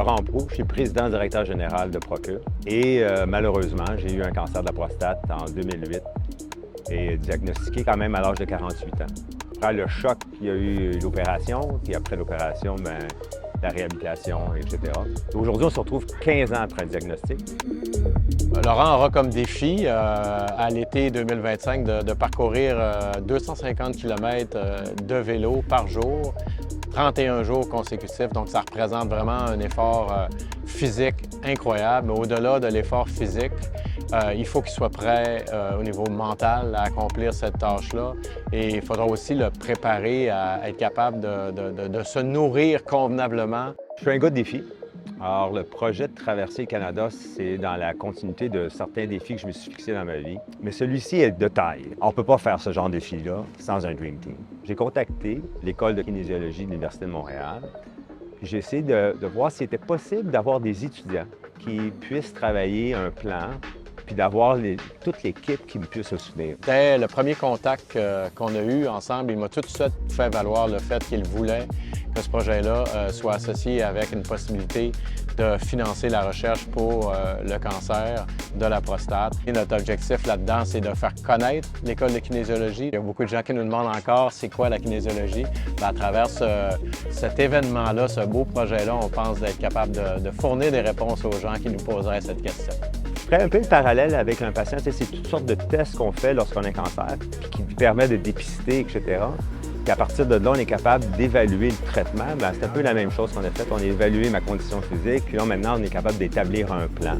Laurent Proulx, je suis président directeur général de Procure. Et malheureusement, j'ai eu un cancer de la prostate en 2008 et diagnostiqué quand même à l'âge de 48 ans. Après le choc, il y a eu l'opération, puis après l'opération, la réhabilitation, etc. Aujourd'hui, on se retrouve 15 ans après le diagnostic. Laurent aura comme défi à l'été 2025 de parcourir 250 km de vélo par jour, 31 jours consécutifs. Donc, ça représente vraiment un effort physique incroyable. Mais au-delà de l'effort physique, il faut qu'il soit prêt au niveau mental à accomplir cette tâche-là. Et il faudra aussi le préparer à être capable de se nourrir convenablement. Je suis un gars de défi. Alors, le projet de traverser le Canada, c'est dans la continuité de certains défis que je me suis fixés dans ma vie. Mais celui-ci est de taille. On ne peut pas faire ce genre de défi-là sans un Dream Team. J'ai contacté l'École de kinésiologie de l'Université de Montréal. J'ai essayé de voir s'il était possible d'avoir des étudiants qui puissent travailler un plan puis d'avoir toute l'équipe qui puisse se soutenir. Dès le premier contact qu'on a eu ensemble, il m'a tout de suite fait valoir le fait qu'il voulait que ce projet-là soit associé avec une possibilité de financer la recherche pour le cancer de la prostate. Et notre objectif là-dedans, c'est de faire connaître l'école de kinésiologie. Il y a beaucoup de gens qui nous demandent encore c'est quoi la kinésiologie. Bien, à travers cet événement-là, ce beau projet-là, on pense d'être capable de fournir des réponses aux gens qui nous poseraient cette question. Je ferais un peu le parallèle avec un patient. C'est toutes sortes de tests qu'on fait lorsqu'on a un cancer, qui permet de dépister, etc. Puis à partir de là, on est capable d'évaluer le traitement. Bien, c'est un peu la même chose qu'on a fait. On a évalué ma condition physique, puis là, maintenant, on est capable d'établir un plan.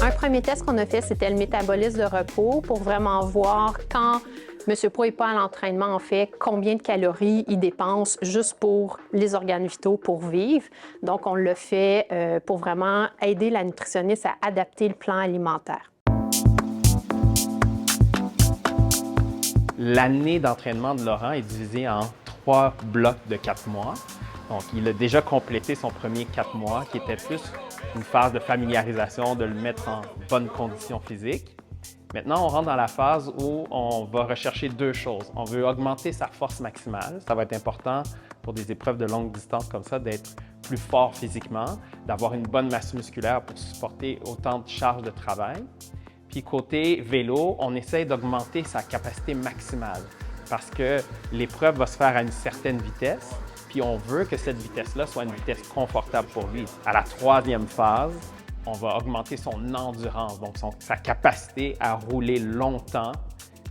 Un premier test qu'on a fait, c'était le métabolisme de repos pour vraiment voir quand M. Proulx n'est pas à l'entraînement, en fait, combien de calories il dépense juste pour les organes vitaux pour vivre. Donc, on l'a fait pour vraiment aider la nutritionniste à adapter le plan alimentaire. L'année d'entraînement de Laurent est divisée en 3 blocs de 4 mois. Donc, il a déjà complété son premier 4 mois, qui était plus une phase de familiarisation, de le mettre en bonne condition physique. Maintenant, on rentre dans la phase où on va rechercher 2 choses. On veut augmenter sa force maximale. Ça va être important pour des épreuves de longue distance comme ça, d'être plus fort physiquement, d'avoir une bonne masse musculaire pour supporter autant de charges de travail. Puis côté vélo, on essaie d'augmenter sa capacité maximale parce que l'épreuve va se faire à une certaine vitesse, puis on veut que cette vitesse-là soit une vitesse confortable pour lui. À la 3e phase, on va augmenter son endurance, donc sa capacité à rouler longtemps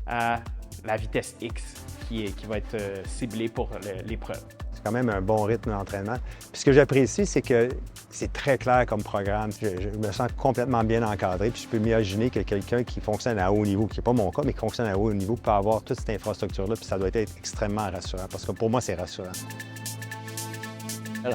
à la vitesse X qui va être ciblée pour l'épreuve. C'est quand même un bon rythme d'entraînement. Puis ce que j'apprécie, c'est que c'est très clair comme programme. Je me sens complètement bien encadré. Puis je peux m'imaginer que quelqu'un qui fonctionne à haut niveau, qui n'est pas mon cas, mais qui fonctionne à haut niveau, peut avoir toute cette infrastructure-là. Puis ça doit être extrêmement rassurant, parce que pour moi, c'est rassurant.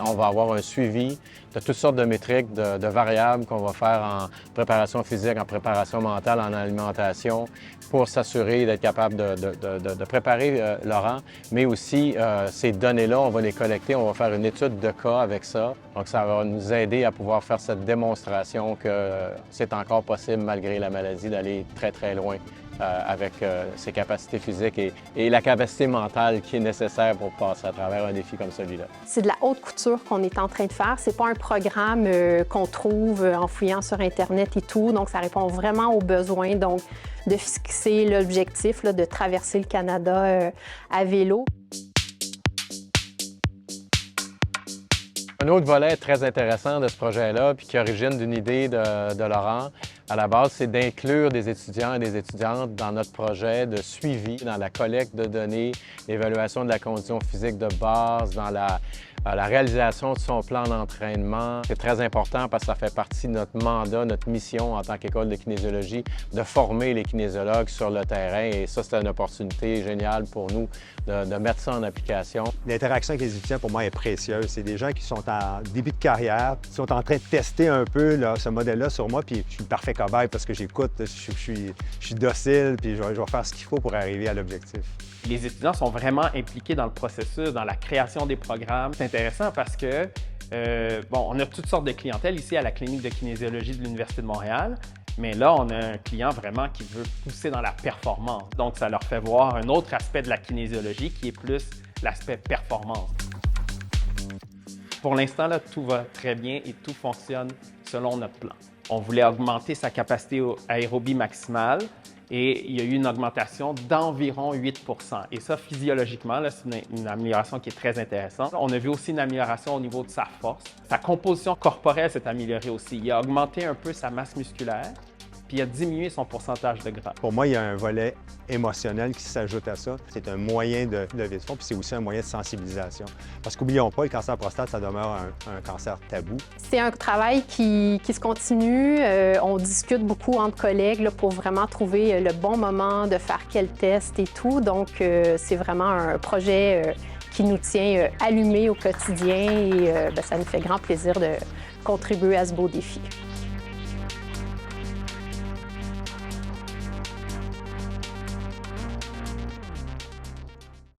On va avoir un suivi de toutes sortes de métriques, de variables qu'on va faire en préparation physique, en préparation mentale, en alimentation, pour s'assurer d'être capable de préparer Laurent. Mais aussi, ces données-là, on va les collecter, on va faire une étude de cas avec ça. Donc, ça va nous aider à pouvoir faire cette démonstration que c'est encore possible, malgré la maladie, d'aller très, très loin avec ses capacités physiques et la capacité mentale qui est nécessaire pour passer à travers un défi comme celui-là. C'est de la haute couture qu'on est en train de faire. C'est pas un programme qu'on trouve en fouillant sur Internet et tout. Donc, ça répond vraiment aux besoins. Donc, de fixer l'objectif de traverser le Canada à vélo. Un autre volet très intéressant de ce projet-là, puis qui origine d'une idée de Laurent, à la base, c'est d'inclure des étudiants et des étudiantes dans notre projet de suivi, dans la collecte de données, l'évaluation de la condition physique de base, dans la réalisation de son plan d'entraînement. C'est très important parce que ça fait partie de notre mandat, notre mission en tant qu'école de kinésiologie, de former les kinésiologues sur le terrain. Et ça, c'est une opportunité géniale pour nous de mettre ça en application. L'interaction avec les étudiants, pour moi, est précieuse. C'est des gens qui sont en début de carrière, qui sont en train de tester un peu ce modèle-là sur moi, puis je suis le parfait cobaye parce que j'écoute, je suis docile, puis je vais faire ce qu'il faut pour arriver à l'objectif. Les étudiants sont vraiment impliqués dans le processus, dans la création des programmes. C'est intéressant parce que, on a toutes sortes de clientèle ici à la clinique de kinésiologie de l'Université de Montréal, mais là, on a un client vraiment qui veut pousser dans la performance. Donc, ça leur fait voir un autre aspect de la kinésiologie qui est plus l'aspect performance. Pour l'instant, là, tout va très bien et tout fonctionne selon notre plan. On voulait augmenter sa capacité aérobie maximale et il y a eu une augmentation d'environ 8 %. Et ça, physiologiquement, c'est une amélioration qui est très intéressante. On a vu aussi une amélioration au niveau de sa force. Sa composition corporelle s'est améliorée aussi. Il a augmenté un peu sa masse musculaire, puis il a diminué son pourcentage de gras. Pour moi, il y a un volet émotionnel qui s'ajoute à ça. C'est un moyen de lever de fonds, puis c'est aussi un moyen de sensibilisation. Parce qu'oublions pas, le cancer de prostate, ça demeure un cancer tabou. C'est un travail qui se continue. On discute beaucoup entre collègues là, pour vraiment trouver le bon moment de faire quel test et tout. Donc, c'est vraiment un projet qui nous tient allumés au quotidien et ça nous fait grand plaisir de contribuer à ce beau défi.